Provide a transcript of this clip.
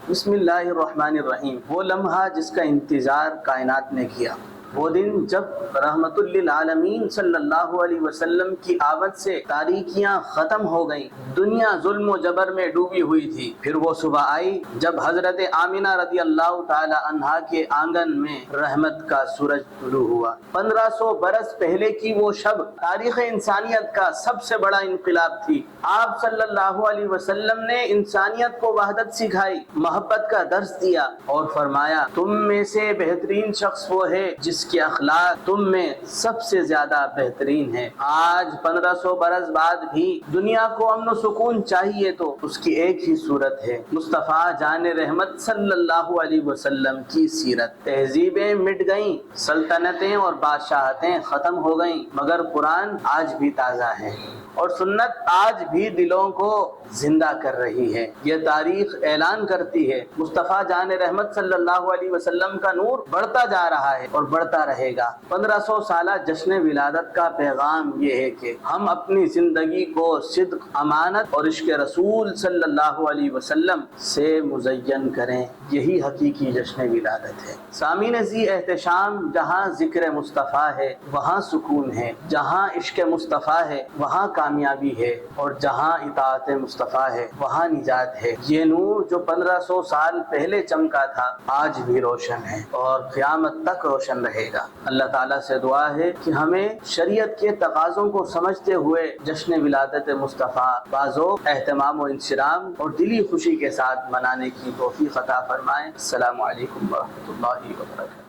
بسم اللہ الرحمن الرحیم۔ وہ لمحہ جس کا انتظار کائنات نے کیا، وہ دن جب رحمت للعالمین صلی اللہ علیہ وسلم کی آمد سے تاریکیاں ختم ہو گئیں، دنیا ظلم و جبر میں ڈوبی ہوئی تھی۔ پھر وہ صبح آئی جب حضرت آمنہ رضی اللہ تعالی عنہا کے آنگن میں رحمت کا سورج طلوع ہوا۔ 1500 برس پہلے کی وہ شب تاریخ انسانیت کا سب سے بڑا انقلاب تھی۔ آپ صلی اللہ علیہ وسلم نے انسانیت کو وحدت سکھائی، محبت کا درس دیا اور فرمایا تم میں سے بہترین شخص وہ ہے جس کے اخلاق تم میں سب سے زیادہ بہترین ہے۔ آج 1500 برس بعد بھی دنیا کو امن و سکون چاہیے تو اس کی ایک ہی صورت ہے، مصطفیٰ جان رحمت صلی اللہ علیہ وسلم کی سیرت۔ تہذیبیں مٹ گئیں، سلطنتیں اور بادشاہتیں ختم ہو گئیں، مگر قرآن آج بھی تازہ ہے اور سنت آج بھی دلوں کو زندہ کر رہی ہے۔ یہ تاریخ اعلان کرتی ہے مصطفیٰ جان رحمت صلی اللہ علیہ وسلم کا نور بڑھتا جا رہا ہے اور بڑھتا رہے گا۔ 1500 سالہ جشن ولادت کا پیغام یہ ہے کہ ہم اپنی زندگی کو صدق، امانت اور عشق رسول صلی اللہ علیہ وسلم سے مزین کریں، یہی حقیقی جشن ولادت ہے۔ سامعین ذی احتشام، جہاں ذکر مصطفیٰ ہے وہاں سکون ہے، جہاں عشق مصطفیٰ ہے وہاں کامیابی ہے اور جہاں اطاعت مصطفیٰ ہے وہاں نجات ہے۔ یہ نور جو 1500 سال پہلے چمکا تھا آج بھی روشن ہے اور قیامت تک روشن رہے گا۔ اللہ تعالیٰ سے دعا ہے کہ ہمیں شریعت کے تقاضوں کو سمجھتے ہوئے جشن ولادت مصطفیٰ باذوق اہتمام و انصرام اور دلی خوشی کے ساتھ منانے کی توفیق عطا فرمائے۔ السلام علیکم ورحمۃ اللہ وبرکاتہ۔